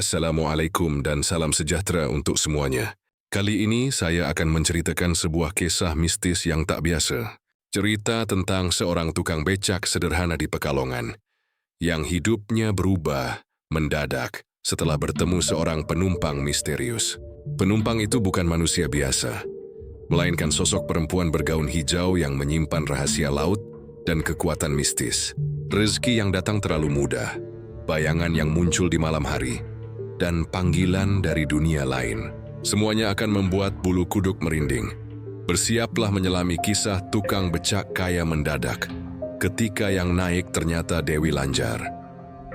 Assalamualaikum dan salam sejahtera untuk semuanya. Kali ini saya akan menceritakan sebuah kisah mistis yang tak biasa. Cerita tentang seorang tukang becak sederhana di Pekalongan, yang hidupnya berubah mendadak setelah bertemu seorang penumpang misterius. Penumpang itu bukan manusia biasa, melainkan sosok perempuan bergaun hijau yang menyimpan rahasia laut dan kekuatan mistis. Rezeki yang datang terlalu mudah, bayangan yang muncul di malam hari, dan panggilan dari dunia lain. Semuanya akan membuat bulu kuduk merinding. Bersiaplah menyelami kisah tukang becak kaya mendadak, ketika yang naik ternyata Dewi Lanjar.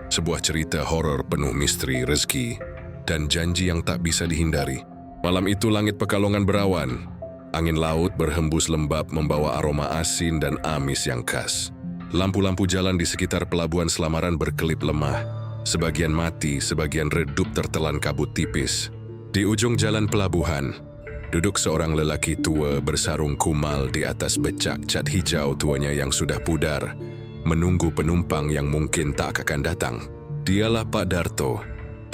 Sebuah cerita horor penuh misteri, rezeki, dan janji yang tak bisa dihindari. Malam itu langit Pekalongan berawan. Angin laut berhembus lembab membawa aroma asin dan amis yang khas. Lampu-lampu jalan di sekitar pelabuhan Selamaran berkelip lemah. Sebagian mati, sebagian redup tertelan kabut tipis. Di ujung jalan pelabuhan, duduk seorang lelaki tua bersarung kumal di atas becak cat hijau tuanya yang sudah pudar, menunggu penumpang yang mungkin tak akan datang. Dialah Pak Darto,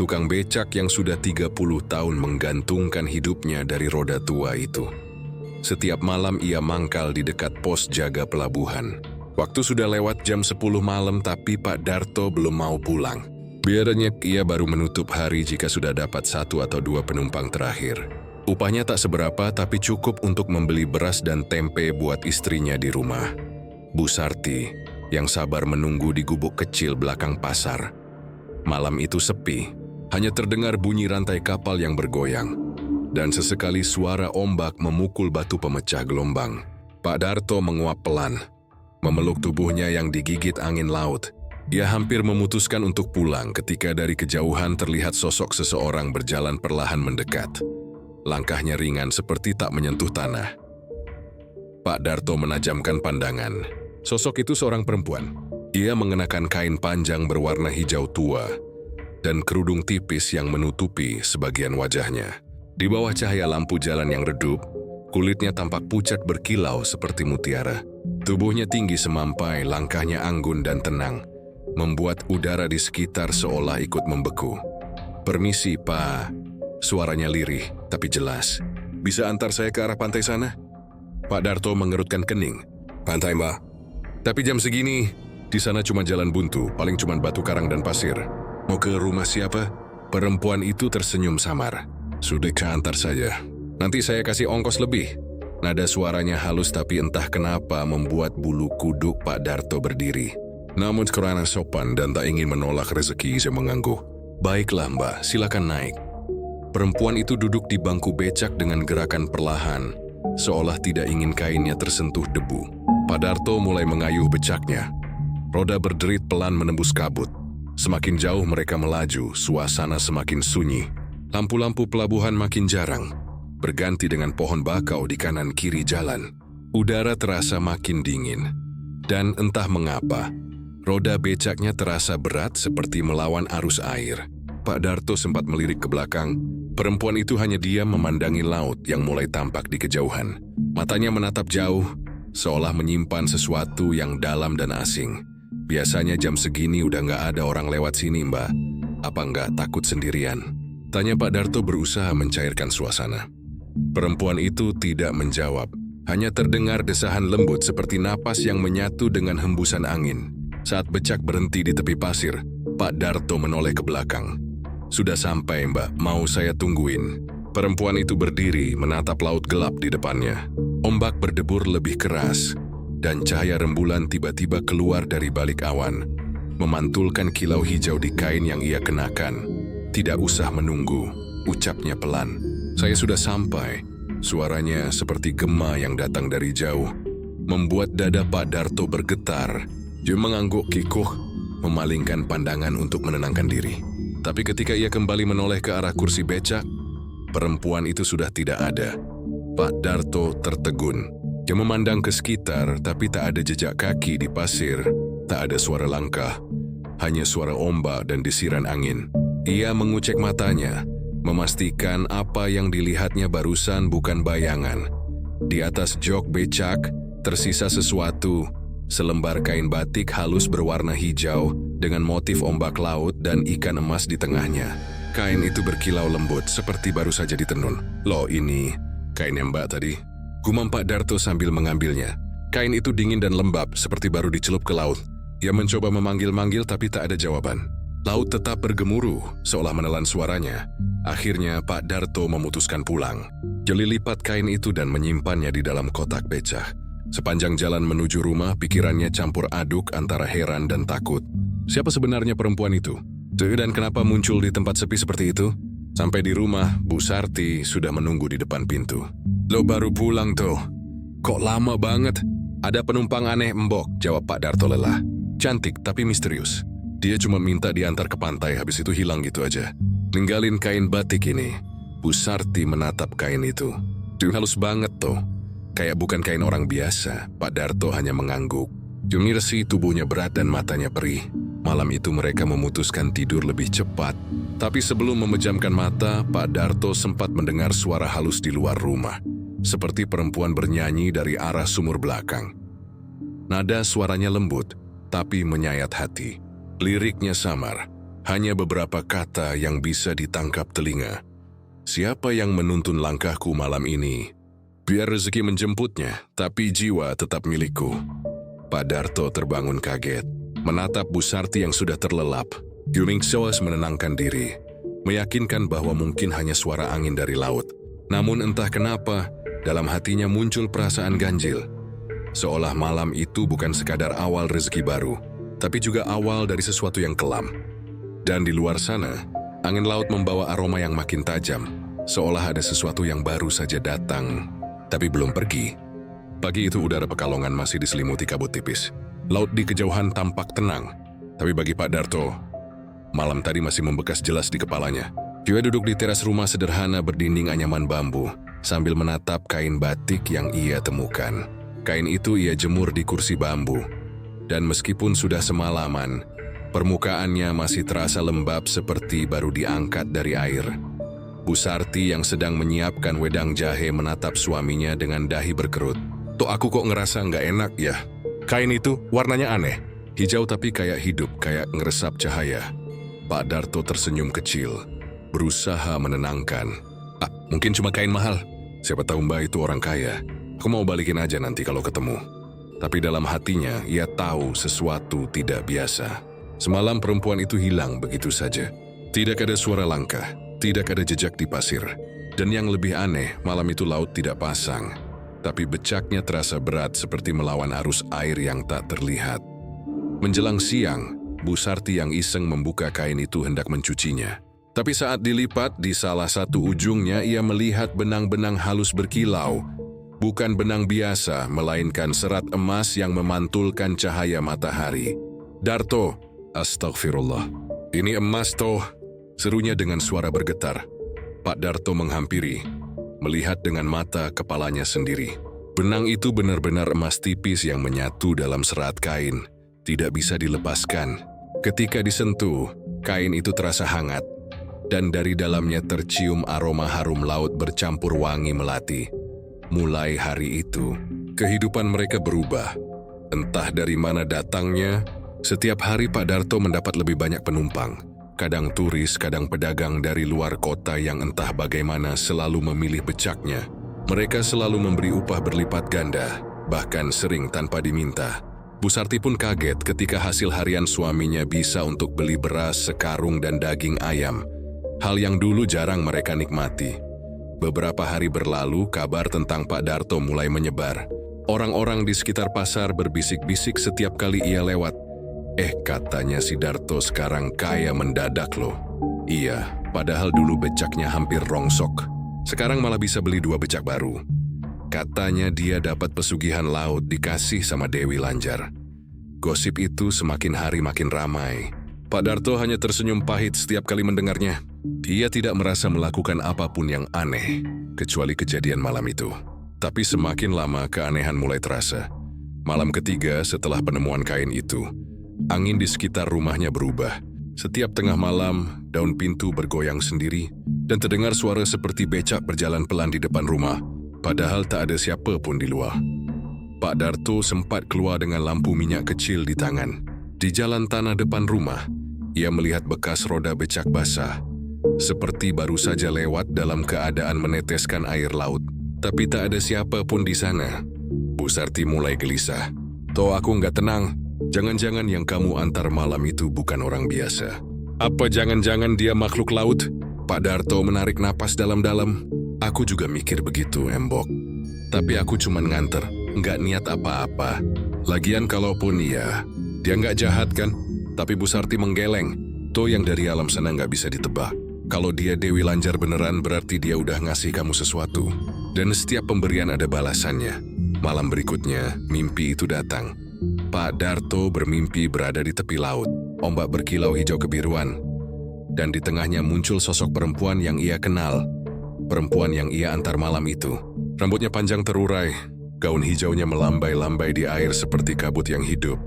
tukang becak yang sudah 30 tahun menggantungkan hidupnya dari roda tua itu. Setiap malam ia mangkal di dekat pos jaga pelabuhan. Waktu sudah lewat jam 10 malam tapi Pak Darto belum mau pulang. Biasanya ia baru menutup hari jika sudah dapat 1 atau 2 penumpang terakhir. Upahnya tak seberapa tapi cukup untuk membeli beras dan tempe buat istrinya di rumah, Bu Sarti, yang sabar menunggu di gubuk kecil belakang pasar. Malam itu sepi, hanya terdengar bunyi rantai kapal yang bergoyang, dan sesekali suara ombak memukul batu pemecah gelombang. Pak Darto menguap pelan, memeluk tubuhnya yang digigit angin laut. Ia hampir memutuskan untuk pulang ketika dari kejauhan terlihat sosok seseorang berjalan perlahan mendekat. Langkahnya ringan seperti tak menyentuh tanah. Pak Darto menajamkan pandangan. Sosok itu seorang perempuan. Ia mengenakan kain panjang berwarna hijau tua dan kerudung tipis yang menutupi sebagian wajahnya. Di bawah cahaya lampu jalan yang redup, kulitnya tampak pucat berkilau seperti mutiara. Tubuhnya tinggi semampai, langkahnya anggun dan tenang, membuat udara di sekitar seolah ikut membeku. "Permisi, Pak." Suaranya lirih, tapi jelas. "Bisa antar saya ke arah pantai sana?" Pak Darto mengerutkan kening. "Pantai, Mbak. Tapi jam segini, di sana cuma jalan buntu, paling cuma batu karang dan pasir. Mau ke rumah siapa?" Perempuan itu tersenyum samar. "Sudahkah antar saja? Nanti saya kasih ongkos lebih." Nada suaranya halus tapi entah kenapa membuat bulu kuduk Pak Darto berdiri. Namun karena sopan dan tak ingin menolak rezeki, saya mengangguk. "Baiklah, Mbak, silakan naik." Perempuan itu duduk di bangku becak dengan gerakan perlahan, seolah tidak ingin kainnya tersentuh debu. Pak Darto mulai mengayuh becaknya. Roda berderit pelan menembus kabut. Semakin jauh mereka melaju, suasana semakin sunyi. Lampu-lampu pelabuhan makin jarang, berganti dengan pohon bakau di kanan kiri jalan. Udara terasa makin dingin, dan entah mengapa, roda becaknya terasa berat seperti melawan arus air. Pak Darto sempat melirik ke belakang. Perempuan itu hanya diam memandangi laut yang mulai tampak di kejauhan. Matanya menatap jauh, seolah menyimpan sesuatu yang dalam dan asing. "Biasanya jam segini udah nggak ada orang lewat sini, Mbak. Apa nggak takut sendirian?" tanya Pak Darto berusaha mencairkan suasana. Perempuan itu tidak menjawab. Hanya terdengar desahan lembut seperti napas yang menyatu dengan hembusan angin. Saat becak berhenti di tepi pasir, Pak Darto menoleh ke belakang. "Sudah sampai, Mbak, mau saya tungguin?" Perempuan itu berdiri menatap laut gelap di depannya. Ombak berdebur lebih keras, dan cahaya rembulan tiba-tiba keluar dari balik awan, memantulkan kilau hijau di kain yang ia kenakan. "Tidak usah menunggu," ucapnya pelan. "Saya sudah sampai." Suaranya seperti gema yang datang dari jauh, membuat dada Pak Darto bergetar. Dia mengangguk kikuh, memalingkan pandangan untuk menenangkan diri. Tapi ketika ia kembali menoleh ke arah kursi becak, perempuan itu sudah tidak ada. Pak Darto tertegun. Dia memandang ke sekitar, tapi tak ada jejak kaki di pasir, tak ada suara langkah, hanya suara ombak dan desiran angin. Ia mengucek matanya, memastikan apa yang dilihatnya barusan bukan bayangan. Di atas jok becak, tersisa sesuatu, selembar kain batik halus berwarna hijau dengan motif ombak laut dan ikan emas di tengahnya. Kain itu berkilau lembut seperti baru saja ditenun. Loh, ini kainnya Mbak tadi. Gumam Pak Darto sambil mengambilnya. Kain itu dingin dan lembab seperti baru dicelup ke laut. Ia mencoba memanggil-manggil tapi tak ada jawaban. Laut tetap bergemuruh seolah menelan suaranya. Akhirnya Pak Darto memutuskan pulang. Jeli lipat kain itu dan menyimpannya di dalam kotak becak. Sepanjang jalan menuju rumah, pikirannya campur aduk antara heran dan takut. Siapa sebenarnya perempuan itu? Dan kenapa muncul di tempat sepi seperti itu? Sampai di rumah, Bu Sarti sudah menunggu di depan pintu. Lo baru pulang tuh. Kok lama banget? Ada penumpang aneh mbok, jawab Pak Darto lelah. Cantik tapi misterius. Dia cuma minta diantar ke pantai, habis itu hilang gitu aja. Ninggalin kain batik ini. Bu Sarti menatap kain itu. Halus banget tuh. Kayak bukan kain orang biasa. Pak Darto hanya mengangguk. Jumirsi tubuhnya berat dan matanya perih. Malam itu mereka memutuskan tidur lebih cepat. Tapi sebelum memejamkan mata, Pak Darto sempat mendengar suara halus di luar rumah. Seperti perempuan bernyanyi dari arah sumur belakang. Nada suaranya lembut, tapi menyayat hati. Liriknya samar, hanya beberapa kata yang bisa ditangkap telinga. Siapa yang menuntun langkahku malam ini? Biar rezeki menjemputnya, tapi jiwa tetap milikku. Pak Darto terbangun kaget. Menatap Bu Sarti yang sudah terlelap. Yuningsoas menenangkan diri, meyakinkan bahwa mungkin hanya suara angin dari laut. Namun entah kenapa, dalam hatinya muncul perasaan ganjil. Seolah malam itu bukan sekadar awal rezeki baru, tapi juga awal dari sesuatu yang kelam. Dan di luar sana, angin laut membawa aroma yang makin tajam, seolah ada sesuatu yang baru saja datang, tapi belum pergi. Pagi itu udara Pekalongan masih diselimuti kabut tipis. Laut di kejauhan tampak tenang, tapi bagi Pak Darto, malam tadi masih membekas jelas di kepalanya. Dia duduk di teras rumah sederhana berdinding anyaman bambu, sambil menatap kain batik yang ia temukan. Kain itu ia jemur di kursi bambu, dan meskipun sudah semalaman, permukaannya masih terasa lembab seperti baru diangkat dari air. Bu Sarti yang sedang menyiapkan wedang jahe menatap suaminya dengan dahi berkerut. Tuh aku kok ngerasa nggak enak ya. Kain itu warnanya aneh, hijau tapi kayak hidup, kayak ngeresap cahaya. Pak Darto tersenyum kecil, berusaha menenangkan. Mungkin cuma kain mahal. Siapa tahu Mbak itu orang kaya. Aku mau balikin aja nanti kalau ketemu. Tapi dalam hatinya, ia tahu sesuatu tidak biasa. Semalam perempuan itu hilang begitu saja. Tidak ada suara langkah, tidak ada jejak di pasir. Dan yang lebih aneh, malam itu laut tidak pasang. Tapi becaknya terasa berat seperti melawan arus air yang tak terlihat. Menjelang siang, Bu Sarti yang iseng membuka kain itu hendak mencucinya. Tapi saat dilipat, di salah satu ujungnya ia melihat benang-benang halus berkilau. Bukan benang biasa, melainkan serat emas yang memantulkan cahaya matahari. Darto, astagfirullah. Ini emas toh, serunya dengan suara bergetar. Pak Darto menghampiri, melihat dengan mata kepalanya sendiri. Benang itu benar-benar emas tipis yang menyatu dalam serat kain, tidak bisa dilepaskan. Ketika disentuh, kain itu terasa hangat, dan dari dalamnya tercium aroma harum laut bercampur wangi melati. Mulai hari itu, kehidupan mereka berubah. Entah dari mana datangnya, setiap hari Pak Darto mendapat lebih banyak penumpang. Kadang turis, kadang pedagang dari luar kota yang entah bagaimana selalu memilih becaknya. Mereka selalu memberi upah berlipat ganda, bahkan sering tanpa diminta. Bu Sarti pun kaget ketika hasil harian suaminya bisa untuk beli beras, sekarung, dan daging ayam. Hal yang dulu jarang mereka nikmati. Beberapa hari berlalu, kabar tentang Pak Darto mulai menyebar. Orang-orang di sekitar pasar berbisik-bisik setiap kali ia lewat. Katanya si Darto sekarang kaya mendadak loh. Iya, padahal dulu becaknya hampir rongsok. Sekarang malah bisa beli 2 becak baru. Katanya dia dapat pesugihan laut dikasih sama Dewi Lanjar. Gosip itu semakin hari makin ramai. Pak Darto hanya tersenyum pahit setiap kali mendengarnya. Dia tidak merasa melakukan apapun yang aneh, kecuali kejadian malam itu. Tapi semakin lama keanehan mulai terasa. Malam ketiga setelah penemuan kain itu, angin di sekitar rumahnya berubah. Setiap tengah malam, daun pintu bergoyang sendiri, dan terdengar suara seperti becak berjalan pelan di depan rumah, padahal tak ada siapa pun di luar. Pak Darto sempat keluar dengan lampu minyak kecil di tangan. Di jalan tanah depan rumah, ia melihat bekas roda becak basah. seperti baru saja lewat dalam keadaan meneteskan air laut. Tapi tak ada siapapun di sana. Bu Sarti mulai gelisah. Toh aku nggak tenang. Jangan-jangan yang kamu antar malam itu bukan orang biasa. Apa jangan-jangan dia makhluk laut? Pak Darto menarik napas dalam-dalam. Aku juga mikir begitu, Embok. Tapi aku cuma nganter, nggak niat apa-apa. Lagian kalaupun iya, dia nggak jahat kan? Tapi Bu Sarti menggeleng. Toh yang dari alam sana nggak bisa ditebak. Kalau dia Dewi Lanjar beneran berarti dia udah ngasih kamu sesuatu. Dan setiap pemberian ada balasannya. Malam berikutnya, mimpi itu datang. Pak Darto bermimpi berada di tepi laut. Ombak berkilau hijau kebiruan. Dan di tengahnya muncul sosok perempuan yang ia kenal. Perempuan yang ia antar malam itu. Rambutnya panjang terurai. Gaun hijaunya melambai-lambai di air seperti kabut yang hidup.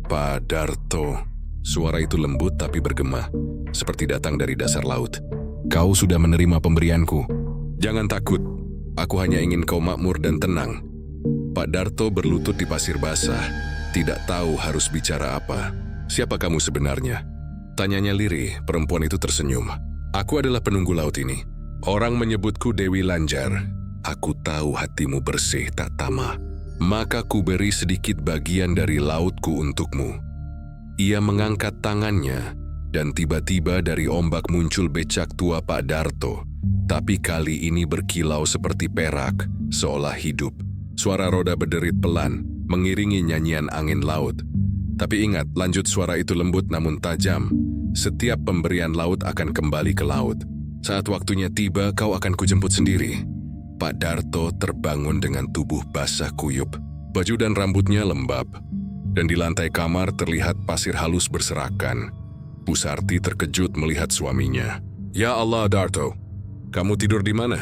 Pak Darto. Suara itu lembut tapi bergema. Seperti datang dari dasar laut. Kau sudah menerima pemberianku. Jangan takut. Aku hanya ingin kau makmur dan tenang. Pak Darto berlutut di pasir basah. Tidak tahu harus bicara apa. Siapa kamu sebenarnya? Tanyanya lirih, perempuan itu tersenyum. Aku adalah penunggu laut ini. Orang menyebutku Dewi Lanjar. Aku tahu hatimu bersih tak tamah. Maka ku beri sedikit bagian dari lautku untukmu. Ia mengangkat tangannya, dan tiba-tiba dari ombak muncul becak tua Pak Darto. Tapi kali ini berkilau seperti perak, seolah hidup. Suara roda berderit pelan, mengiringi nyanyian angin laut. Tapi ingat, lanjut suara itu lembut namun tajam. Setiap pemberian laut akan kembali ke laut. Saat waktunya tiba, kau akan kujemput sendiri. Pak Darto terbangun dengan tubuh basah kuyup. Baju dan rambutnya lembab. Dan di lantai kamar terlihat pasir halus berserakan. Bu Sarti terkejut melihat suaminya. Ya Allah, Darto. Kamu tidur di mana?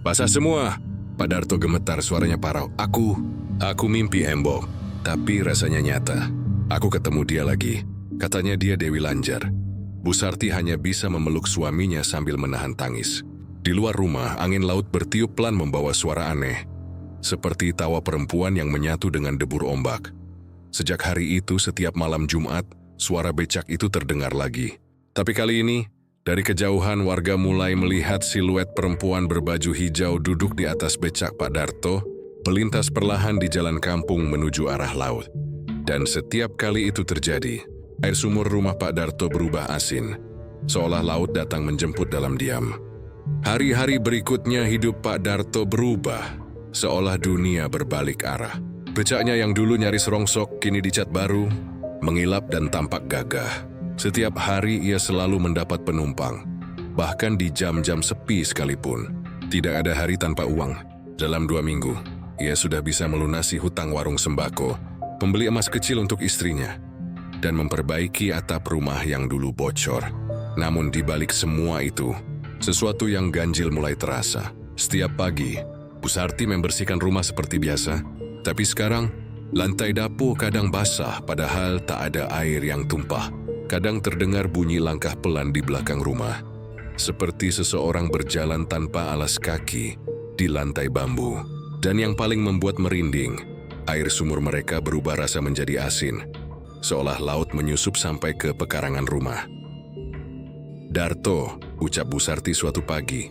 Basah semua. Pak Darto gemetar, suaranya parau. Aku mimpi, Embok. Tapi rasanya nyata. Aku ketemu dia lagi. Katanya dia Dewi Lanjar. Bu Sarti hanya bisa memeluk suaminya sambil menahan tangis. Di luar rumah, angin laut bertiup pelan membawa suara aneh. Seperti tawa perempuan yang menyatu dengan debur ombak. Sejak hari itu, setiap malam Jumat, suara becak itu terdengar lagi. Tapi kali ini, dari kejauhan warga mulai melihat siluet perempuan berbaju hijau duduk di atas becak Pak Darto, melintas perlahan di jalan kampung menuju arah laut. Dan setiap kali itu terjadi, air sumur rumah Pak Darto berubah asin, seolah laut datang menjemput dalam diam. Hari-hari berikutnya hidup Pak Darto berubah, seolah dunia berbalik arah. Becaknya yang dulu nyaris rongsok kini dicat baru, mengilap dan tampak gagah. Setiap hari ia selalu mendapat penumpang, bahkan di jam-jam sepi sekalipun. Tidak ada hari tanpa uang. Dalam 2 minggu, ia sudah bisa melunasi hutang warung sembako, membeli emas kecil untuk istrinya, dan memperbaiki atap rumah yang dulu bocor. Namun di balik semua itu, sesuatu yang ganjil mulai terasa. Setiap pagi, Bu Sarti membersihkan rumah seperti biasa, tapi sekarang lantai dapur kadang basah padahal tak ada air yang tumpah. Kadang terdengar bunyi langkah pelan di belakang rumah, seperti seseorang berjalan tanpa alas kaki di lantai bambu. Dan yang paling membuat merinding, air sumur mereka berubah rasa menjadi asin, seolah laut menyusup sampai ke pekarangan rumah. Darto, ucap Bu Sarti suatu pagi,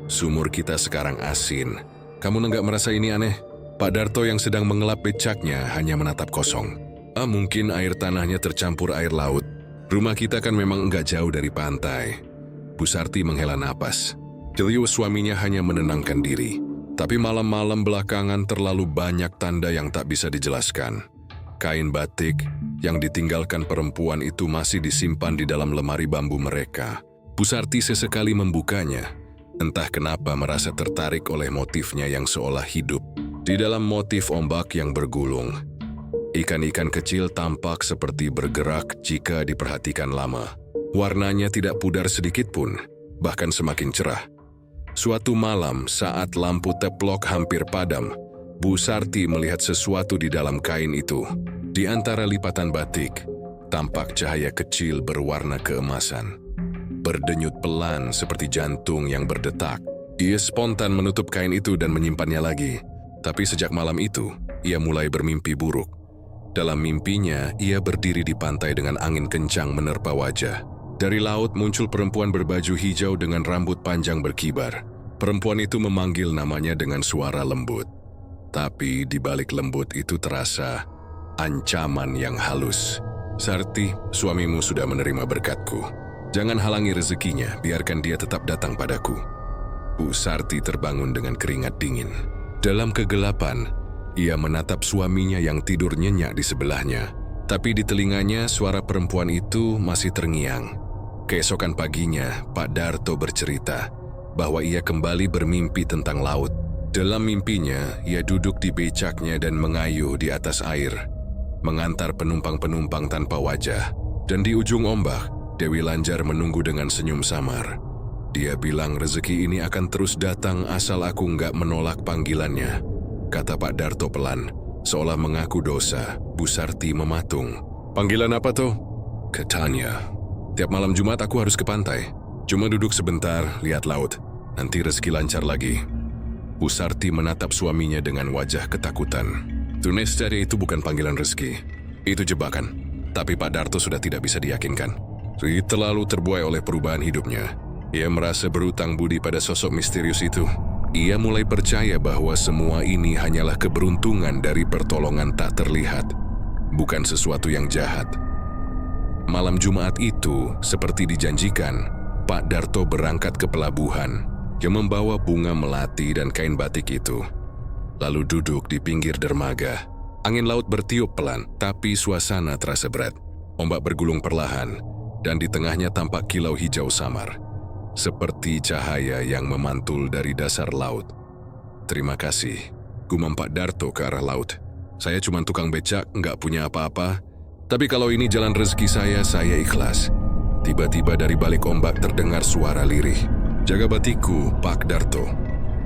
sumur kita sekarang asin. Kamu enggak merasa ini aneh? Pak Darto yang sedang mengelap becaknya hanya menatap kosong. Mungkin air tanahnya tercampur air laut. Rumah kita kan memang enggak jauh dari pantai. Bu Sarti menghela napas. Jelius suaminya hanya menenangkan diri. Tapi malam-malam belakangan terlalu banyak tanda yang tak bisa dijelaskan. Kain batik yang ditinggalkan perempuan itu masih disimpan di dalam lemari bambu mereka. Bu Sarti sesekali membukanya. Entah kenapa merasa tertarik oleh motifnya yang seolah hidup. Di dalam motif ombak yang bergulung, ikan-ikan kecil tampak seperti bergerak jika diperhatikan lama. Warnanya tidak pudar sedikit pun, bahkan semakin cerah. Suatu malam saat lampu teplok hampir padam, Bu Sarti melihat sesuatu di dalam kain itu. Di antara lipatan batik, tampak cahaya kecil berwarna keemasan. Berdenyut pelan seperti jantung yang berdetak. Ia spontan menutup kain itu dan menyimpannya lagi. Tapi sejak malam itu, ia mulai bermimpi buruk. Dalam mimpinya, ia berdiri di pantai dengan angin kencang menerpa wajah. Dari laut muncul perempuan berbaju hijau dengan rambut panjang berkibar. Perempuan itu memanggil namanya dengan suara lembut. Tapi di balik lembut itu terasa ancaman yang halus. "Sarti, suamimu sudah menerima berkatku. Jangan halangi rezekinya, biarkan dia tetap datang padaku." Bu Sarti terbangun dengan keringat dingin. Dalam kegelapan, ia menatap suaminya yang tidur nyenyak di sebelahnya. Tapi di telinganya suara perempuan itu masih terngiang. Keesokan paginya, Pak Darto bercerita bahwa ia kembali bermimpi tentang laut. Dalam mimpinya, ia duduk di becaknya dan mengayuh di atas air, mengantar penumpang-penumpang tanpa wajah. Dan di ujung ombak, Dewi Lanjar menunggu dengan senyum samar. Dia bilang rezeki ini akan terus datang asal aku nggak menolak panggilannya, kata Pak Darto pelan, seolah mengaku dosa. Bu Sarti mematung. "Panggilan apa tuh?" Katanya. "Tiap malam Jumat aku harus ke pantai. Cuma duduk sebentar, lihat laut. Nanti rezeki lancar lagi." Bu Sarti menatap suaminya dengan wajah ketakutan. Tunescari itu bukan panggilan rezeki. Itu jebakan. Tapi Pak Darto sudah tidak bisa diyakinkan. Dia terlalu terbuai oleh perubahan hidupnya. Ia merasa berutang budi pada sosok misterius itu. Ia mulai percaya bahwa semua ini hanyalah keberuntungan dari pertolongan tak terlihat, bukan sesuatu yang jahat. Malam Jumat itu, seperti dijanjikan, Pak Darto berangkat ke pelabuhan yang membawa bunga melati dan kain batik itu. Lalu duduk di pinggir dermaga. Angin laut bertiup pelan, tapi suasana terasa berat. Ombak bergulung perlahan, dan di tengahnya tampak kilau hijau samar, seperti cahaya yang memantul dari dasar laut. "Terima kasih," gumam Pak Darto ke arah laut. "Saya cuma tukang becak, nggak punya apa-apa. Tapi kalau ini jalan rezeki saya ikhlas." Tiba-tiba dari balik ombak terdengar suara lirih. "Jaga batikku, Pak Darto.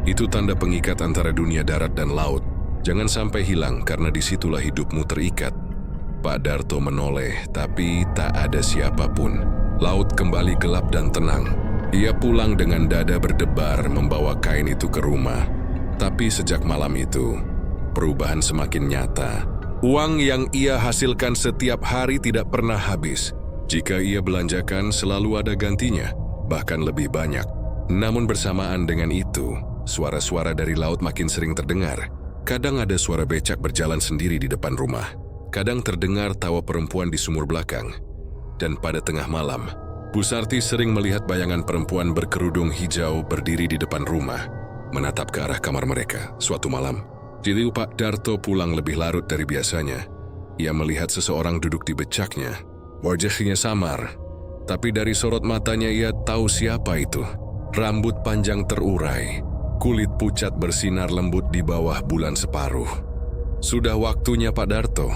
Itu tanda pengikat antara dunia darat dan laut. Jangan sampai hilang karena disitulah hidupmu terikat." Pak Darto menoleh, tapi tak ada siapapun. Laut kembali gelap dan tenang. Ia pulang dengan dada berdebar membawa kain itu ke rumah. Tapi sejak malam itu, perubahan semakin nyata. Uang yang ia hasilkan setiap hari tidak pernah habis. Jika ia belanjakan, selalu ada gantinya, bahkan lebih banyak. Namun bersamaan dengan itu, suara-suara dari laut makin sering terdengar. Kadang ada suara becak berjalan sendiri di depan rumah. Kadang terdengar tawa perempuan di sumur belakang. Dan pada tengah malam, Bu Sarti sering melihat bayangan perempuan berkerudung hijau berdiri di depan rumah, menatap ke arah kamar mereka. Suatu malam, jadi Pak Darto pulang lebih larut dari biasanya. Ia melihat seseorang duduk di becaknya. Wajahnya samar, tapi dari sorot matanya ia tahu siapa itu. Rambut panjang terurai, kulit pucat bersinar lembut di bawah bulan separuh. "Sudah waktunya, Pak Darto."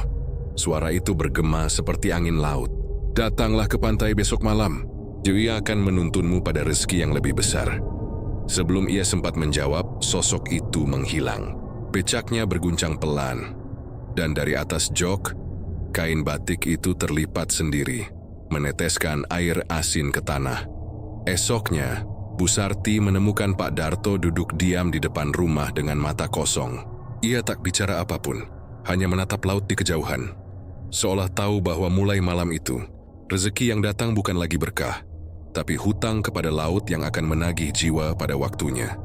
Suara itu bergema seperti angin laut. "Datanglah ke pantai besok malam. Dia akan menuntunmu pada rezeki yang lebih besar." Sebelum ia sempat menjawab, sosok itu menghilang. Becaknya berguncang pelan, dan dari atas jok, kain batik itu terlipat sendiri, meneteskan air asin ke tanah. Esoknya, Bu Sarti menemukan Pak Darto duduk diam di depan rumah dengan mata kosong. Ia tak bicara apapun, hanya menatap laut di kejauhan, seolah tahu bahwa mulai malam itu, rezeki yang datang bukan lagi berkah, tapi hutang kepada laut yang akan menagih jiwa pada waktunya.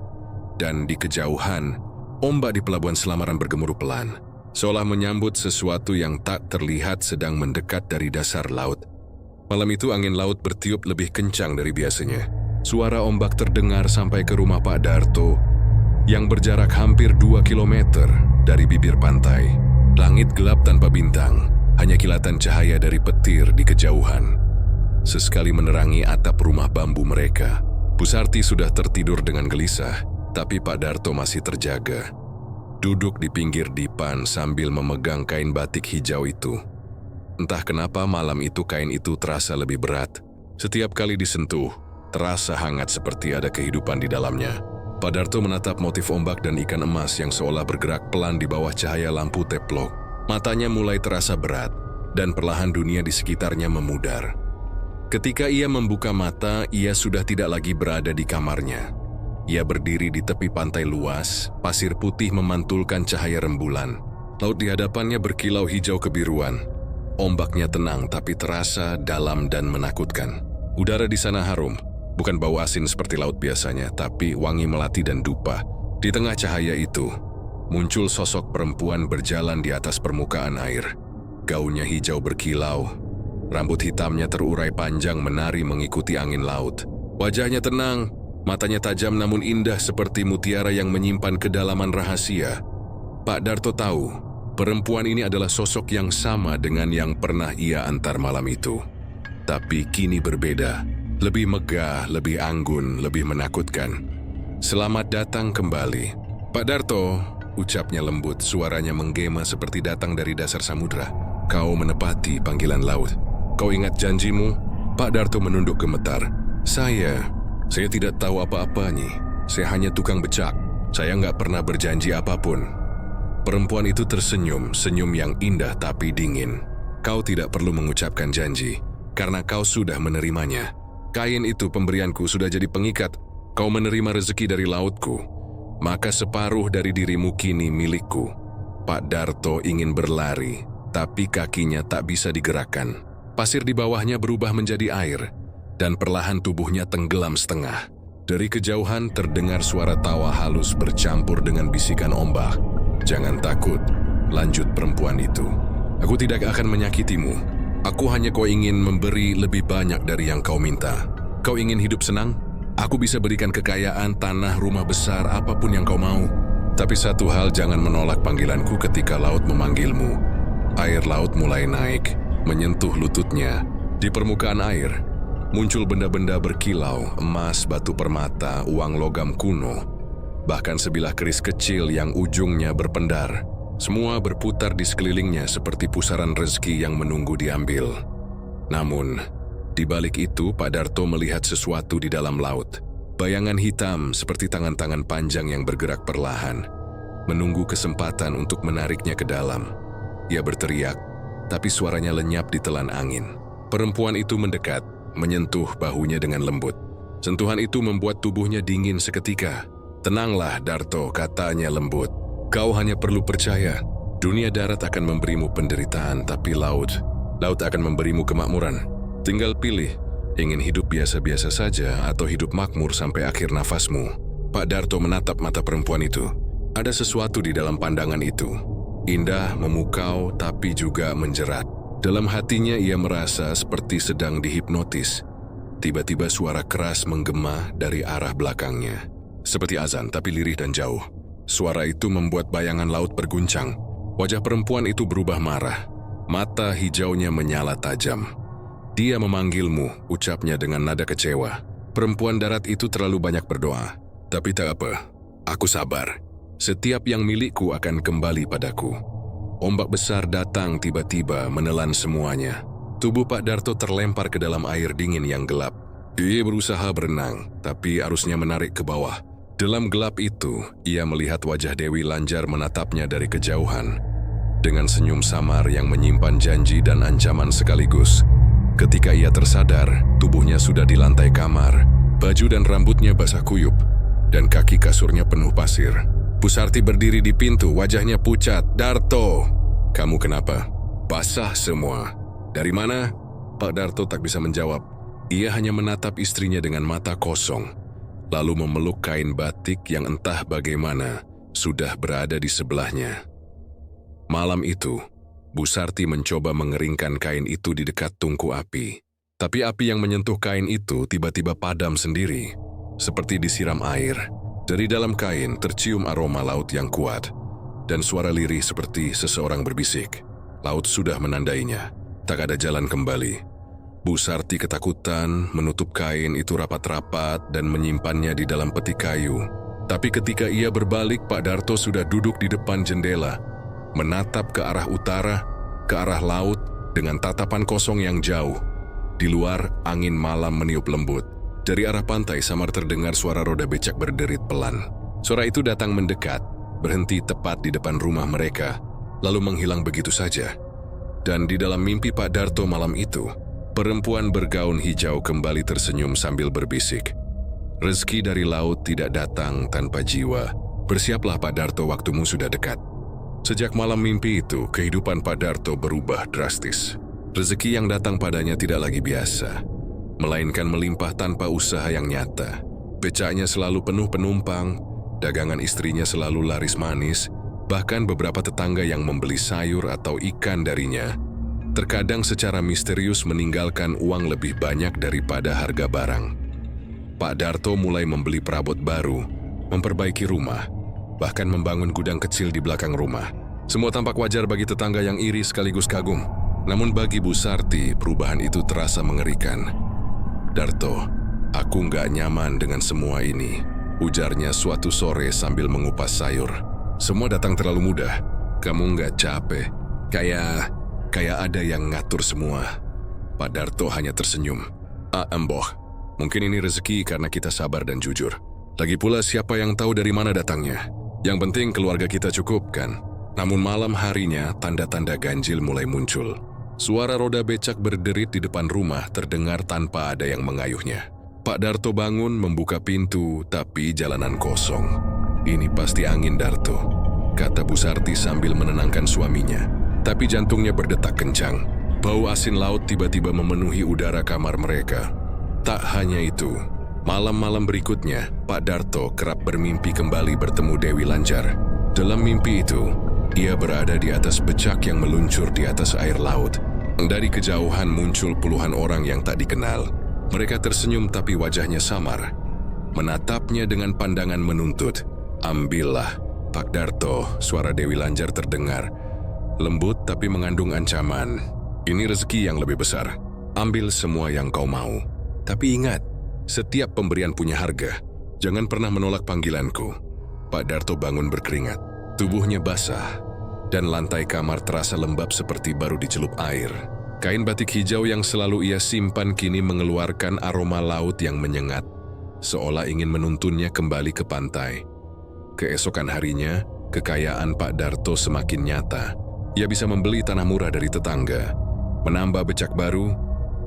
Dan di kejauhan, ombak di pelabuhan Selamaran bergemuruh pelan, seolah menyambut sesuatu yang tak terlihat sedang mendekat dari dasar laut. Malam itu angin laut bertiup lebih kencang dari biasanya. Suara ombak terdengar sampai ke rumah Pak Darto, yang berjarak hampir 2 kilometer dari bibir pantai. Langit gelap tanpa bintang, hanya kilatan cahaya dari petir di kejauhan. Sesekali menerangi atap rumah bambu mereka. Bu Sarti sudah tertidur dengan gelisah, tapi Pak Darto masih terjaga. Duduk di pinggir dipan sambil memegang kain batik hijau itu. Entah kenapa malam itu kain itu terasa lebih berat. Setiap kali disentuh, terasa hangat seperti ada kehidupan di dalamnya. Pak Darto menatap motif ombak dan ikan emas yang seolah bergerak pelan di bawah cahaya lampu teplok. Matanya mulai terasa berat, dan perlahan dunia di sekitarnya memudar. Ketika ia membuka mata, ia sudah tidak lagi berada di kamarnya. Ia berdiri di tepi pantai luas, pasir putih memantulkan cahaya rembulan. Laut di hadapannya berkilau hijau kebiruan. Ombaknya tenang tapi terasa dalam dan menakutkan. Udara di sana harum, bukan bau asin seperti laut biasanya, tapi wangi melati dan dupa. Di tengah cahaya itu, muncul sosok perempuan berjalan di atas permukaan air. Gaunnya hijau berkilau, rambut hitamnya terurai panjang menari mengikuti angin laut. Wajahnya tenang, matanya tajam namun indah seperti mutiara yang menyimpan kedalaman rahasia. Pak Darto tahu, perempuan ini adalah sosok yang sama dengan yang pernah ia antar malam itu. Tapi kini berbeda, lebih megah, lebih anggun, lebih menakutkan. "Selamat datang kembali, Pak Darto," ucapnya lembut, suaranya menggema seperti datang dari dasar samudra. "Kau menepati panggilan laut. Kau ingat janjimu?" Pak Darto menunduk gemetar. Saya tidak tahu apa-apa, Nyi. Saya hanya tukang becak. Saya nggak pernah berjanji apapun." Perempuan itu tersenyum, senyum yang indah tapi dingin. "Kau tidak perlu mengucapkan janji, karena kau sudah menerimanya. Kain itu pemberianku sudah jadi pengikat. Kau menerima rezeki dari lautku, maka separuh dari dirimu kini milikku." Pak Darto ingin berlari, tapi kakinya tak bisa digerakkan. Pasir di bawahnya berubah menjadi air, dan perlahan tubuhnya tenggelam setengah. Dari kejauhan terdengar suara tawa halus bercampur dengan bisikan ombak. "Jangan takut," lanjut perempuan itu. "Aku tidak akan menyakitimu. Aku hanya kau ingin memberi lebih banyak dari yang kau minta. Kau ingin hidup senang? Aku bisa berikan kekayaan, tanah, rumah besar, apapun yang kau mau. Tapi satu hal, jangan menolak panggilanku ketika laut memanggilmu." Air laut mulai naik, menyentuh lututnya. Di permukaan air, muncul benda-benda berkilau, emas, batu permata, uang logam kuno, bahkan sebilah keris kecil yang ujungnya berpendar. Semua berputar di sekelilingnya seperti pusaran rezeki yang menunggu diambil. Namun, di balik itu Pak Darto melihat sesuatu di dalam laut. Bayangan hitam seperti tangan-tangan panjang yang bergerak perlahan, menunggu kesempatan untuk menariknya ke dalam. Ia berteriak, tapi suaranya lenyap ditelan angin. Perempuan itu mendekat, menyentuh bahunya dengan lembut. Sentuhan itu membuat tubuhnya dingin seketika. "Tenanglah, Darto," katanya lembut. "Kau hanya perlu percaya. Dunia darat akan memberimu penderitaan, tapi laut akan memberimu kemakmuran. Tinggal pilih, ingin hidup biasa-biasa saja atau hidup makmur sampai akhir nafasmu." Pak Darto menatap mata perempuan itu. Ada sesuatu di dalam pandangan itu. Indah, memukau, tapi juga menjerat. Dalam hatinya ia merasa seperti sedang dihipnotis. Tiba-tiba suara keras menggema dari arah belakangnya. Seperti azan, tapi lirih dan jauh. Suara itu membuat bayangan laut berguncang. Wajah perempuan itu berubah marah. Mata hijaunya menyala tajam. "Dia memanggilmu," ucapnya dengan nada kecewa. Perempuan darat itu terlalu banyak berdoa. "Tapi tak apa, aku sabar. Setiap yang milikku akan kembali padaku." Ombak besar datang tiba-tiba menelan semuanya. Tubuh Pak Darto terlempar ke dalam air dingin yang gelap. Ia berusaha berenang, tapi arusnya menarik ke bawah. Dalam gelap itu, ia melihat wajah Dewi Lanjar menatapnya dari kejauhan, dengan senyum samar yang menyimpan janji dan ancaman sekaligus. Ketika ia tersadar, tubuhnya sudah di lantai kamar. Baju dan rambutnya basah kuyup, dan kaki kasurnya penuh pasir. Bu Sarti berdiri di pintu, wajahnya pucat. "Darto, kamu kenapa? Basah semua. Dari mana?" Pak Darto tak bisa menjawab. Ia hanya menatap istrinya dengan mata kosong, lalu memeluk kain batik yang entah bagaimana sudah berada di sebelahnya. Malam itu, Bu Sarti mencoba mengeringkan kain itu di dekat tungku api. Tapi api yang menyentuh kain itu tiba-tiba padam sendiri, seperti disiram air. Dari dalam kain tercium aroma laut yang kuat, dan suara lirih seperti seseorang berbisik. Laut sudah menandainya, tak ada jalan kembali. Bu Sarti ketakutan menutup kain itu rapat-rapat dan menyimpannya di dalam peti kayu. Tapi ketika ia berbalik, Pak Darto sudah duduk di depan jendela, menatap ke arah utara, ke arah laut dengan tatapan kosong yang jauh. Di luar, angin malam meniup lembut. Dari arah pantai samar terdengar suara roda becak berderit pelan. Suara itu datang mendekat, berhenti tepat di depan rumah mereka, lalu menghilang begitu saja. Dan di dalam mimpi Pak Darto malam itu, perempuan bergaun hijau kembali tersenyum sambil berbisik, "Rezeki dari laut tidak datang tanpa jiwa. Bersiaplah Pak Darto, waktumu sudah dekat." Sejak malam mimpi itu, kehidupan Pak Darto berubah drastis. Rezeki yang datang padanya tidak lagi biasa. melainkan melimpah tanpa usaha yang nyata. Becaknya selalu penuh penumpang, dagangan istrinya selalu laris manis, bahkan beberapa tetangga yang membeli sayur atau ikan darinya terkadang secara misterius meninggalkan uang lebih banyak daripada harga barang. Pak Darto mulai membeli perabot baru, memperbaiki rumah, bahkan membangun gudang kecil di belakang rumah. Semua tampak wajar bagi tetangga yang iri sekaligus kagum. Namun bagi Bu Sarti, perubahan itu terasa mengerikan. "Darto, aku nggak nyaman dengan semua ini," ujarnya suatu sore sambil mengupas sayur. "Semua datang terlalu mudah. Kamu nggak capek? Kayak ada yang ngatur semua." Pak Darto hanya tersenyum. Emboh, mungkin ini rezeki karena kita sabar dan jujur. Lagi pula siapa yang tahu dari mana datangnya? Yang penting keluarga kita cukup, kan?" Namun malam harinya, tanda-tanda ganjil mulai muncul. Suara roda becak berderit di depan rumah terdengar tanpa ada yang mengayuhnya. Pak Darto bangun membuka pintu, tapi jalanan kosong. "Ini pasti angin, Darto," kata Bu Sarti sambil menenangkan suaminya. Tapi jantungnya berdetak kencang. Bau asin laut tiba-tiba memenuhi udara kamar mereka. Tak hanya itu, malam-malam berikutnya, Pak Darto kerap bermimpi kembali bertemu Dewi Lanjar. Dalam mimpi itu, ia berada di atas becak yang meluncur di atas air laut. Dari kejauhan muncul puluhan orang yang tak dikenal. Mereka tersenyum tapi wajahnya samar. Menatapnya dengan pandangan menuntut. "Ambillah, Pak Darto," suara Dewi Lanjar terdengar. Lembut tapi mengandung ancaman. "Ini rezeki yang lebih besar. Ambil semua yang kau mau. Tapi ingat, setiap pemberian punya harga. Jangan pernah menolak panggilanku." Pak Darto bangun berkeringat. Tubuhnya basah, dan lantai kamar terasa lembab seperti baru dicelup air. Kain batik hijau yang selalu ia simpan kini mengeluarkan aroma laut yang menyengat, seolah ingin menuntunnya kembali ke pantai. Keesokan harinya, kekayaan Pak Darto semakin nyata. Ia bisa membeli tanah murah dari tetangga, menambah becak baru,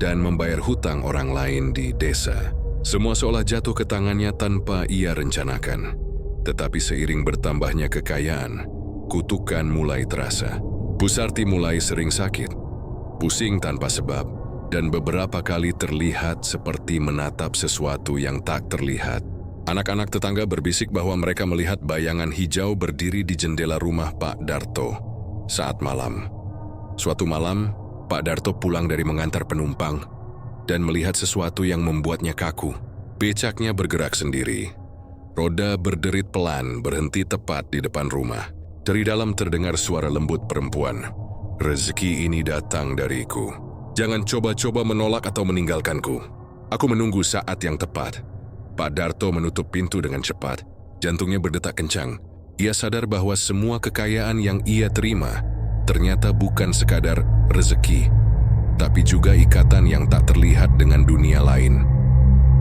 dan membayar hutang orang lain di desa. Semua seolah jatuh ke tangannya tanpa ia rencanakan. Tetapi seiring bertambahnya kekayaan, kutukan mulai terasa. Bu Sarti mulai sering sakit, pusing tanpa sebab, dan beberapa kali terlihat seperti menatap sesuatu yang tak terlihat. Anak-anak tetangga berbisik bahwa mereka melihat bayangan hijau berdiri di jendela rumah Pak Darto saat malam. Suatu malam, Pak Darto pulang dari mengantar penumpang dan melihat sesuatu yang membuatnya kaku. Becaknya bergerak sendiri. Roda berderit pelan berhenti tepat di depan rumah. Dari dalam terdengar suara lembut perempuan. "Rezeki ini datang dariku. Jangan coba-coba menolak atau meninggalkanku. Aku menunggu saat yang tepat." Pak Darto menutup pintu dengan cepat. Jantungnya berdetak kencang. Ia sadar bahwa semua kekayaan yang ia terima ternyata bukan sekadar rezeki, tapi juga ikatan yang tak terlihat dengan dunia lain.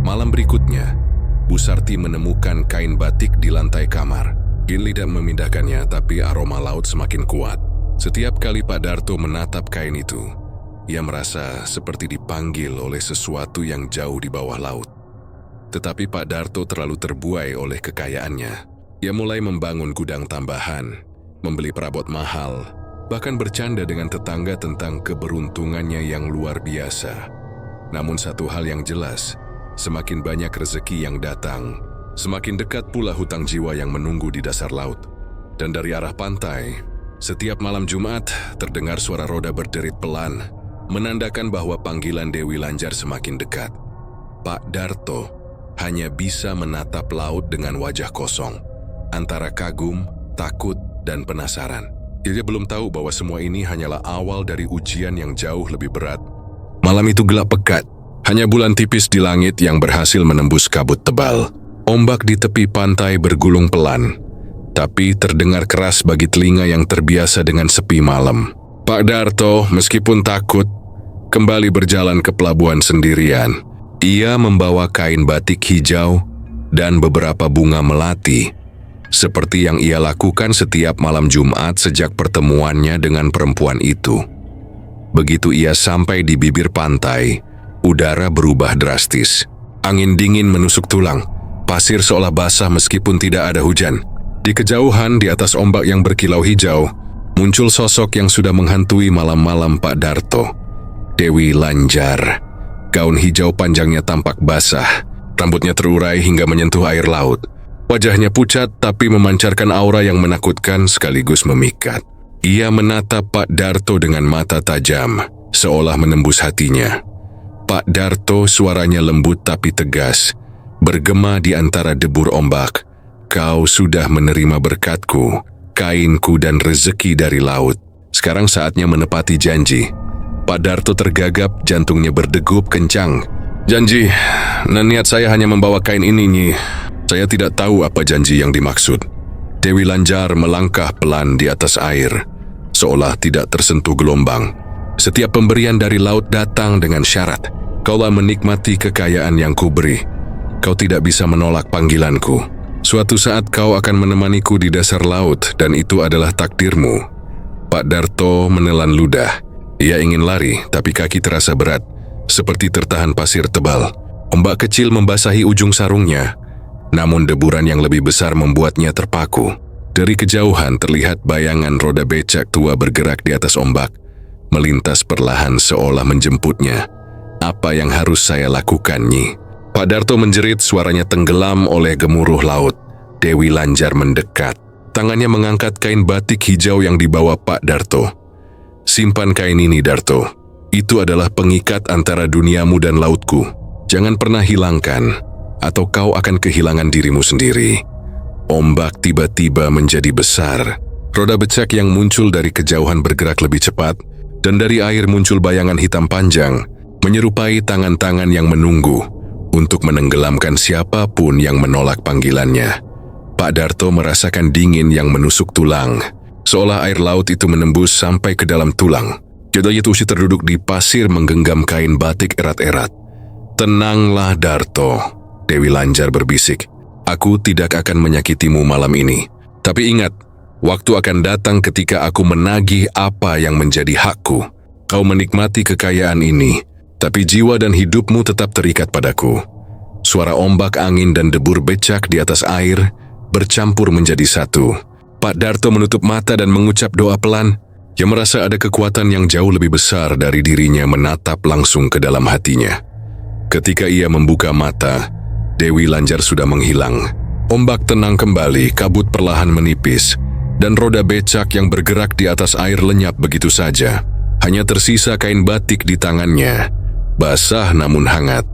Malam berikutnya, Bu Sarti menemukan kain batik di lantai kamar. Ia tidak memindahkannya, tapi aroma laut semakin kuat. Setiap kali Pak Darto menatap kain itu, ia merasa seperti dipanggil oleh sesuatu yang jauh di bawah laut. Tetapi Pak Darto terlalu terbuai oleh kekayaannya. Ia mulai membangun gudang tambahan, membeli perabot mahal, bahkan bercanda dengan tetangga tentang keberuntungannya yang luar biasa. Namun satu hal yang jelas, semakin banyak rezeki yang datang, semakin dekat pula hutang jiwa yang menunggu di dasar laut. Dan dari arah pantai, setiap malam Jumat terdengar suara roda berderit pelan, menandakan bahwa panggilan Dewi Lanjar semakin dekat. Pak Darto hanya bisa menatap laut dengan wajah kosong, antara kagum, takut, dan penasaran. Dia belum tahu bahwa semua ini hanyalah awal dari ujian yang jauh lebih berat. Malam itu gelap pekat. Hanya bulan tipis di langit yang berhasil menembus kabut tebal. Ombak di tepi pantai bergulung pelan, tapi terdengar keras bagi telinga yang terbiasa dengan sepi malam. Pak Darto, meskipun takut, kembali berjalan ke pelabuhan sendirian. Ia membawa kain batik hijau dan beberapa bunga melati, seperti yang ia lakukan setiap malam Jumat sejak pertemuannya dengan perempuan itu. Begitu ia sampai di bibir pantai, udara berubah drastis. Angin dingin menusuk tulang, pasir seolah basah meskipun tidak ada hujan. Di kejauhan, di atas ombak yang berkilau hijau, muncul sosok yang sudah menghantui malam-malam Pak Darto, Dewi Lanjar. Gaun hijau panjangnya tampak basah, rambutnya terurai hingga menyentuh air laut. Wajahnya pucat tapi memancarkan aura yang menakutkan sekaligus memikat. Ia menatap Pak Darto dengan mata tajam, seolah menembus hatinya. Pak Darto suaranya lembut tapi tegas, bergema di antara debur ombak. Kau sudah menerima berkatku, kainku dan rezeki dari laut. Sekarang saatnya menepati janji. Pak Darto tergagap, jantungnya berdegup kencang. Janji, niat saya hanya membawa kain ini, Nyi. Saya tidak tahu apa janji yang dimaksud. Dewi Lanjar melangkah pelan di atas air, seolah tidak tersentuh gelombang. Setiap pemberian dari laut datang dengan syarat. Kaulah menikmati kekayaan yang kuberi. Kau tidak bisa menolak panggilanku. Suatu saat kau akan menemaniku di dasar laut dan itu adalah takdirmu. Pak Darto menelan ludah. Ia ingin lari, tapi kaki terasa berat, seperti tertahan pasir tebal. Ombak kecil membasahi ujung sarungnya, namun deburan yang lebih besar membuatnya terpaku. Dari kejauhan terlihat bayangan roda becak tua bergerak di atas ombak, melintas perlahan seolah menjemputnya. Apa yang harus saya lakukan, Nyi? Pak Darto menjerit, suaranya tenggelam oleh gemuruh laut. Dewi Lanjar mendekat. Tangannya mengangkat kain batik hijau yang dibawa Pak Darto. Simpan kain ini, Darto. Itu adalah pengikat antara duniamu dan lautku. Jangan pernah hilangkan, atau kau akan kehilangan dirimu sendiri. Ombak tiba-tiba menjadi besar. Roda becak yang muncul dari kejauhan bergerak lebih cepat, dan dari air muncul bayangan hitam panjang, menyerupai tangan-tangan yang menunggu untuk menenggelamkan siapapun yang menolak panggilannya. Pak Darto merasakan dingin yang menusuk tulang, seolah air laut itu menembus sampai ke dalam tulang. Yodayatushi terduduk di pasir menggenggam kain batik erat-erat. Tenanglah, Darto, Dewi Lanjar berbisik. Aku tidak akan menyakitimu malam ini. Tapi ingat, waktu akan datang ketika aku menagih apa yang menjadi hakku. Kau menikmati kekayaan ini, tapi jiwa dan hidupmu tetap terikat padaku. Suara ombak, angin, dan debur becak di atas air bercampur menjadi satu. Pak Darto menutup mata dan mengucap doa pelan. Ia merasa ada kekuatan yang jauh lebih besar dari dirinya menatap langsung ke dalam hatinya. Ketika ia membuka mata, Dewi Lanjar sudah menghilang. Ombak tenang kembali, kabut perlahan menipis, dan roda becak yang bergerak di atas air lenyap begitu saja. Hanya tersisa kain batik di tangannya, basah namun hangat.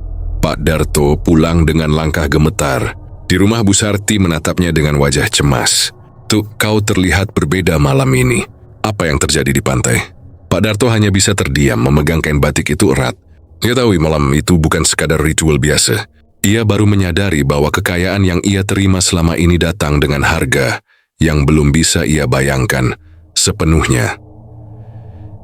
Pak Darto pulang dengan langkah gemetar. Di rumah Bu Sarti menatapnya dengan wajah cemas. Tuh, kau terlihat berbeda malam ini. Apa yang terjadi di pantai? Pak Darto hanya bisa terdiam memegang kain batik itu erat. Ia tahu malam itu bukan sekadar ritual biasa. Ia baru menyadari bahwa kekayaan yang ia terima selama ini datang dengan harga yang belum bisa ia bayangkan sepenuhnya.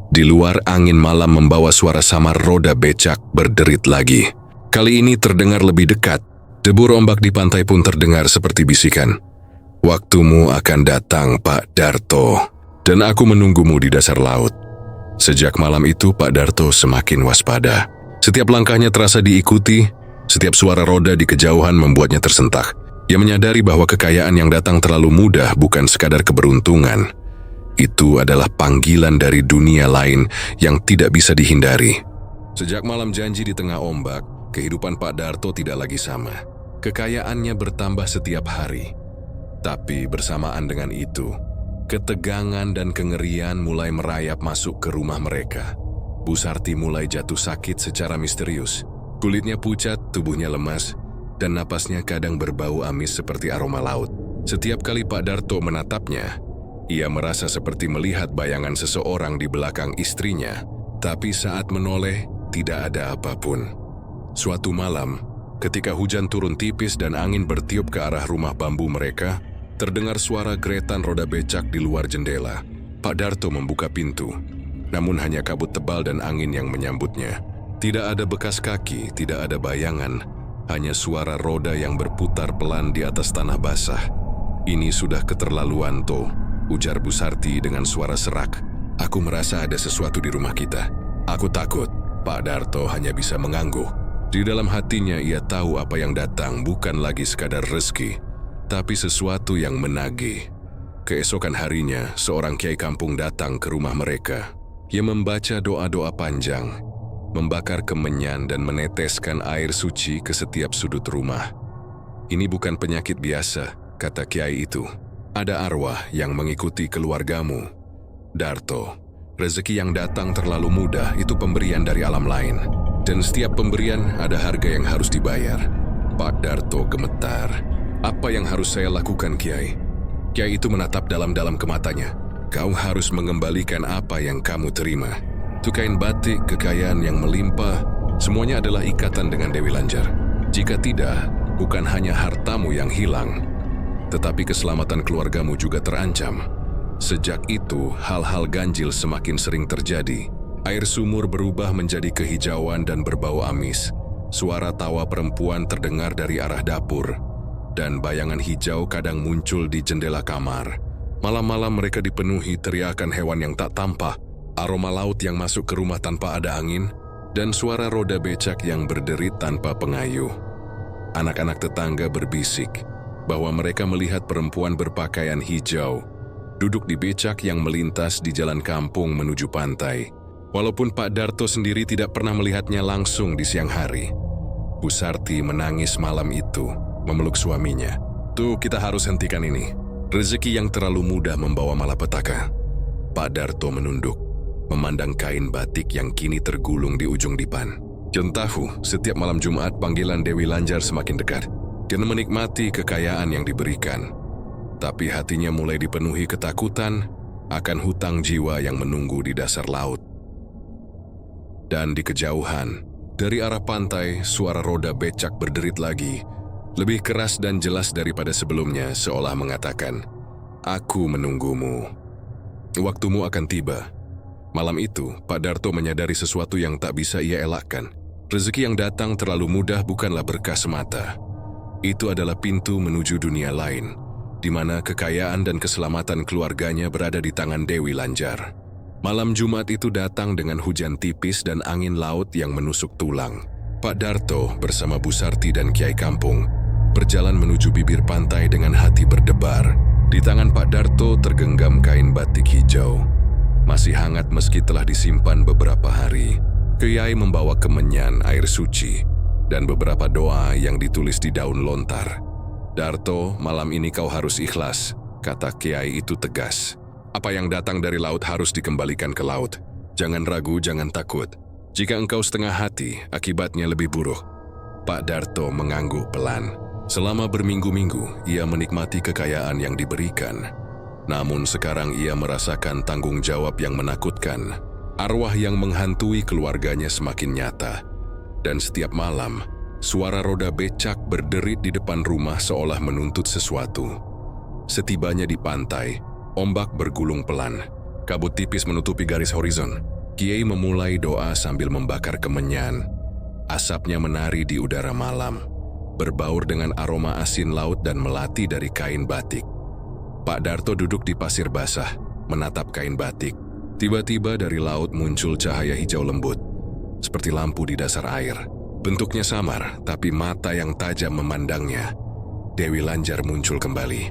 Di luar, angin malam membawa suara samar roda becak berderit lagi. Kali ini terdengar lebih dekat. Debur ombak di pantai pun terdengar seperti bisikan. Waktumu akan datang, Pak Darto, dan aku menunggumu di dasar laut. Sejak malam itu, Pak Darto semakin waspada. Setiap langkahnya terasa diikuti, setiap suara roda di kejauhan membuatnya tersentak. Ia menyadari bahwa kekayaan yang datang terlalu mudah bukan sekadar keberuntungan. Itu adalah panggilan dari dunia lain yang tidak bisa dihindari. Sejak malam janji di tengah ombak, kehidupan Pak Darto tidak lagi sama. Kekayaannya bertambah setiap hari. Tapi bersamaan dengan itu, ketegangan dan kengerian mulai merayap masuk ke rumah mereka. Bu Sarti mulai jatuh sakit secara misterius. Kulitnya pucat, tubuhnya lemas, dan napasnya kadang berbau amis seperti aroma laut. Setiap kali Pak Darto menatapnya, ia merasa seperti melihat bayangan seseorang di belakang istrinya. Tapi saat menoleh, tidak ada apapun. Suatu malam, ketika hujan turun tipis dan angin bertiup ke arah rumah bambu mereka, terdengar suara geretan roda becak di luar jendela. Pak Darto membuka pintu, namun hanya kabut tebal dan angin yang menyambutnya. Tidak ada bekas kaki, tidak ada bayangan, hanya suara roda yang berputar pelan di atas tanah basah. Ini sudah keterlaluan, To, ujar Bu Sarti dengan suara serak. Aku merasa ada sesuatu di rumah kita. Aku takut. Pak Darto hanya bisa mengangguk. Di dalam hatinya ia tahu apa yang datang bukan lagi sekadar rezeki, tapi sesuatu yang menagih. Keesokan harinya, seorang kiai kampung datang ke rumah mereka. Ia membaca doa-doa panjang. membakar kemenyan dan meneteskan air suci ke setiap sudut rumah. "Ini bukan penyakit biasa," kata kiai itu. "Ada arwah yang mengikuti keluargamu. Darto, rezeki yang datang terlalu mudah itu pemberian dari alam lain. Dan setiap pemberian ada harga yang harus dibayar." Pak Darto gemetar. "Apa yang harus saya lakukan, Kiai?" Kiai itu menatap dalam-dalam ke matanya. "Kau harus mengembalikan apa yang kamu terima. Itu kain batik, kekayaan yang melimpah, semuanya adalah ikatan dengan Dewi Lanjar. Jika tidak, bukan hanya hartamu yang hilang, tetapi keselamatan keluargamu juga terancam." Sejak itu, hal-hal ganjil semakin sering terjadi. Air sumur berubah menjadi kehijauan dan berbau amis. Suara tawa perempuan terdengar dari arah dapur, dan bayangan hijau kadang muncul di jendela kamar. Malam-malam mereka dipenuhi teriakan hewan yang tak tampak, aroma laut yang masuk ke rumah tanpa ada angin, dan suara roda becak yang berderit tanpa pengayuh. Anak-anak tetangga berbisik bahwa mereka melihat perempuan berpakaian hijau duduk di becak yang melintas di jalan kampung menuju pantai. Walaupun Pak Darto sendiri tidak pernah melihatnya langsung di siang hari. Bu Sarti menangis malam itu, memeluk suaminya. "Tuh, kita harus hentikan ini. Rezeki yang terlalu mudah membawa malapetaka." Pak Darto menunduk, memandang kain batik yang kini tergulung di ujung dipan. John tahu, setiap malam Jumat panggilan Dewi Lanjar semakin dekat. Dia menikmati kekayaan yang diberikan. Tapi hatinya mulai dipenuhi ketakutan akan hutang jiwa yang menunggu di dasar laut. Dan di kejauhan, dari arah pantai, suara roda becak berderit lagi, lebih keras dan jelas daripada sebelumnya, seolah mengatakan, "Aku menunggumu. Waktumu akan tiba." Malam itu, Pak Darto menyadari sesuatu yang tak bisa ia elakkan. Rezeki yang datang terlalu mudah bukanlah berkah semata. Itu adalah pintu menuju dunia lain, di mana kekayaan dan keselamatan keluarganya berada di tangan Dewi Lanjar. Malam Jumat itu datang dengan hujan tipis dan angin laut yang menusuk tulang. Pak Darto bersama Bu Sarti dan Kiai Kampung berjalan menuju bibir pantai dengan hati berdebar. Di tangan Pak Darto tergenggam kain batik hijau. Masih hangat meski telah disimpan beberapa hari. Kiai membawa kemenyan, air suci, dan beberapa doa yang ditulis di daun lontar. "Darto, malam ini kau harus ikhlas," kata Kiai itu tegas. "Apa yang datang dari laut harus dikembalikan ke laut. Jangan ragu, jangan takut. Jika engkau setengah hati, akibatnya lebih buruk." Pak Darto mengangguk pelan. Selama berminggu-minggu, ia menikmati kekayaan yang diberikan. Namun sekarang ia merasakan tanggung jawab yang menakutkan. Arwah yang menghantui keluarganya semakin nyata. Dan setiap malam, suara roda becak berderit di depan rumah seolah menuntut sesuatu. Setibanya di pantai, ombak bergulung pelan. Kabut tipis menutupi garis horizon. Kiai memulai doa sambil membakar kemenyan. Asapnya menari di udara malam, berbaur dengan aroma asin laut dan melati dari kain batik. Pak Darto duduk di pasir basah, menatap kain batik. Tiba-tiba dari laut muncul cahaya hijau lembut, seperti lampu di dasar air. Bentuknya samar, tapi mata yang tajam memandangnya. Dewi Lanjar muncul kembali.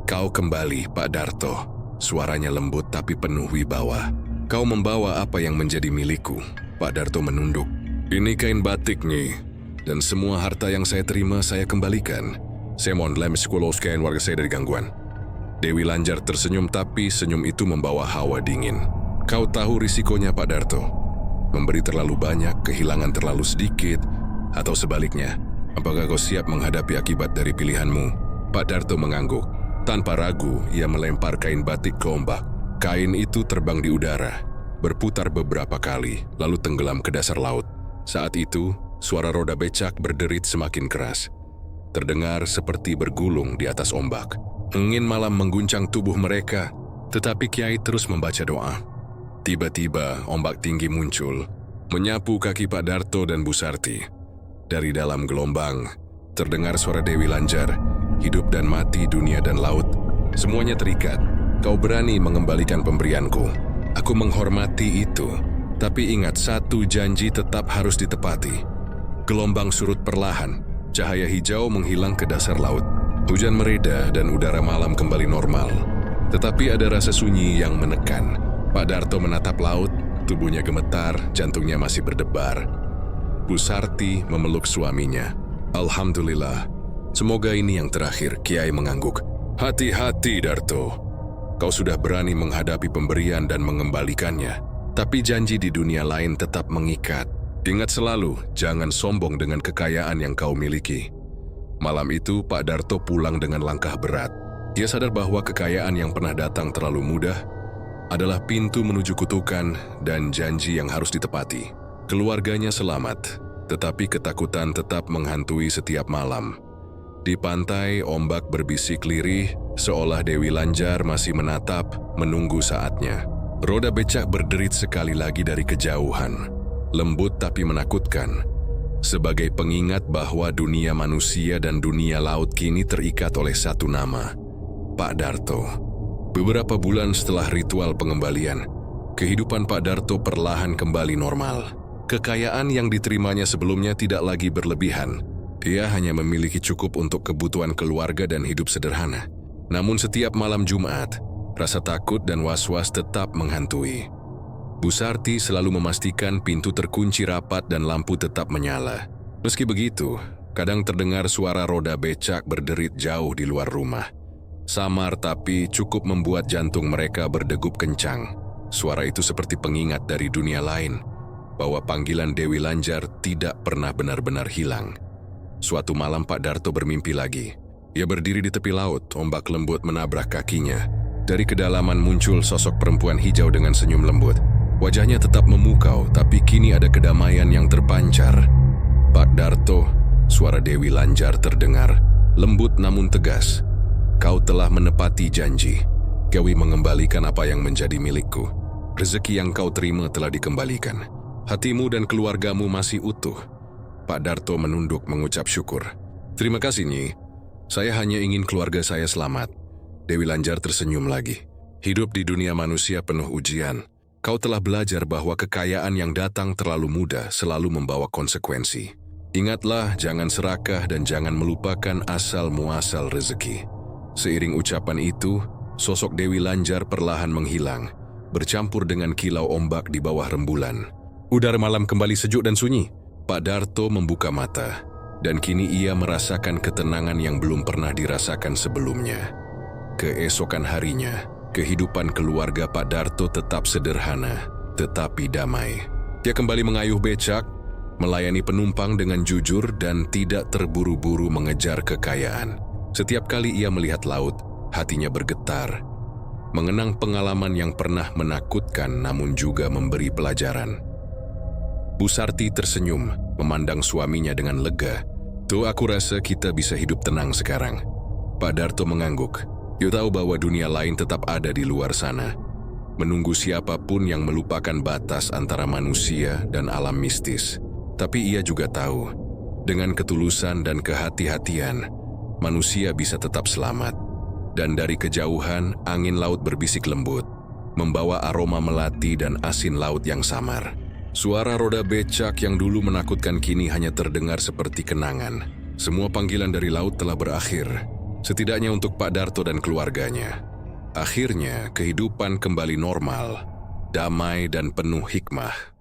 "Kau kembali, Pak Darto." Suaranya lembut tapi penuh wibawa. "Kau membawa apa yang menjadi milikku?" Pak Darto menunduk. "Ini kain batik, Nyi. Dan semua harta yang saya terima saya kembalikan. Saya mohon sekoloskan warga saya dari gangguan." Dewi Lanjar tersenyum tapi senyum itu membawa hawa dingin. "Kau tahu risikonya, Pak Darto. Memberi terlalu banyak, kehilangan terlalu sedikit, atau sebaliknya. Apakah kau siap menghadapi akibat dari pilihanmu?" Pak Darto mengangguk. Tanpa ragu, ia melempar kain batik ke ombak. Kain itu terbang di udara, berputar beberapa kali, lalu tenggelam ke dasar laut. Saat itu, suara roda becak berderit semakin keras. Terdengar seperti bergulung di atas ombak. Angin malam mengguncang tubuh mereka, tetapi Kiai terus membaca doa. Tiba-tiba, ombak tinggi muncul, menyapu kaki Pak Darto dan Bu Sarti. Dari dalam gelombang, terdengar suara Dewi Lanjar, "Hidup dan mati, dunia dan laut, semuanya terikat. Kau berani mengembalikan pemberianku. Aku menghormati itu. Tapi ingat, satu janji tetap harus ditepati." Gelombang surut perlahan, cahaya hijau menghilang ke dasar laut. Hujan mereda dan udara malam kembali normal. Tetapi ada rasa sunyi yang menekan. Pak Darto menatap laut, Tubuhnya gemetar, jantungnya masih berdebar. Bu Sarti memeluk suaminya. Alhamdulillah. Semoga ini yang terakhir, Kiai mengangguk. Hati-hati, Darto. Kau sudah berani menghadapi pemberian dan mengembalikannya. Tapi janji di dunia lain tetap mengikat. Ingat selalu, jangan sombong dengan kekayaan yang kau miliki. Malam itu, Pak Darto pulang dengan langkah berat. Dia sadar bahwa kekayaan yang pernah datang terlalu mudah adalah pintu menuju kutukan dan janji yang harus ditepati. Keluarganya selamat, tetapi ketakutan tetap menghantui setiap malam. Di pantai, ombak berbisik lirih, seolah Dewi Lanjar masih menatap, menunggu saatnya. Roda becak berderit sekali lagi dari kejauhan, lembut tapi menakutkan, sebagai pengingat bahwa dunia manusia dan dunia laut kini terikat oleh satu nama, Pak Darto. Beberapa bulan setelah ritual pengembalian, kehidupan Pak Darto perlahan kembali normal. Kekayaan yang diterimanya sebelumnya tidak lagi berlebihan. Ia hanya memiliki cukup untuk kebutuhan keluarga dan hidup sederhana. Namun setiap malam Jumat, rasa takut dan was-was tetap menghantui. Bu Sarti selalu memastikan pintu terkunci rapat dan lampu tetap menyala. Meski begitu, kadang terdengar suara roda becak berderit jauh di luar rumah. Samar tapi cukup membuat jantung mereka berdegup kencang. Suara itu seperti pengingat dari dunia lain, bahwa panggilan Dewi Lanjar tidak pernah benar-benar hilang. Suatu malam Pak Darto bermimpi lagi. Ia berdiri di tepi laut, ombak lembut menabrak kakinya. Dari kedalaman muncul sosok perempuan hijau dengan senyum lembut. Wajahnya tetap memukau, tapi kini ada kedamaian yang terpancar. Pak Darto, suara Dewi Lanjar terdengar, lembut namun tegas. Kau telah menepati janji. Kau mengembalikan apa yang menjadi milikku. Rezeki yang kau terima telah dikembalikan. Hatimu dan keluargamu masih utuh. Pak Darto menunduk mengucap syukur. Terima kasih, Nyi. Saya hanya ingin keluarga saya selamat. Dewi Lanjar tersenyum lagi. Hidup di dunia manusia penuh ujian. Kau telah belajar bahwa kekayaan yang datang terlalu mudah selalu membawa konsekuensi. Ingatlah, jangan serakah dan jangan melupakan asal-muasal rezeki. Seiring ucapan itu, sosok Dewi Lanjar perlahan menghilang, bercampur dengan kilau ombak di bawah rembulan. Udara malam kembali sejuk dan sunyi. Pak Darto membuka mata, dan kini ia merasakan ketenangan yang belum pernah dirasakan sebelumnya. Keesokan harinya, kehidupan keluarga Pak Darto tetap sederhana, tetapi damai. Dia kembali mengayuh becak, melayani penumpang dengan jujur dan tidak terburu-buru mengejar kekayaan. Setiap kali ia melihat laut, hatinya bergetar, mengenang pengalaman yang pernah menakutkan namun juga memberi pelajaran. Bu Sarti tersenyum, memandang suaminya dengan lega. Tuh, aku rasa kita bisa hidup tenang sekarang. Pak Darto mengangguk. Dia tahu bahwa dunia lain tetap ada di luar sana, menunggu siapapun yang melupakan batas antara manusia dan alam mistis. Tapi ia juga tahu, dengan ketulusan dan kehati-hatian, manusia bisa tetap selamat. Dan dari kejauhan, angin laut berbisik lembut, membawa aroma melati dan asin laut yang samar. Suara roda becak yang dulu menakutkan kini hanya terdengar seperti kenangan. Semua panggilan dari laut telah berakhir, setidaknya untuk Pak Darto dan keluarganya. Akhirnya, kehidupan kembali normal, damai dan penuh hikmah.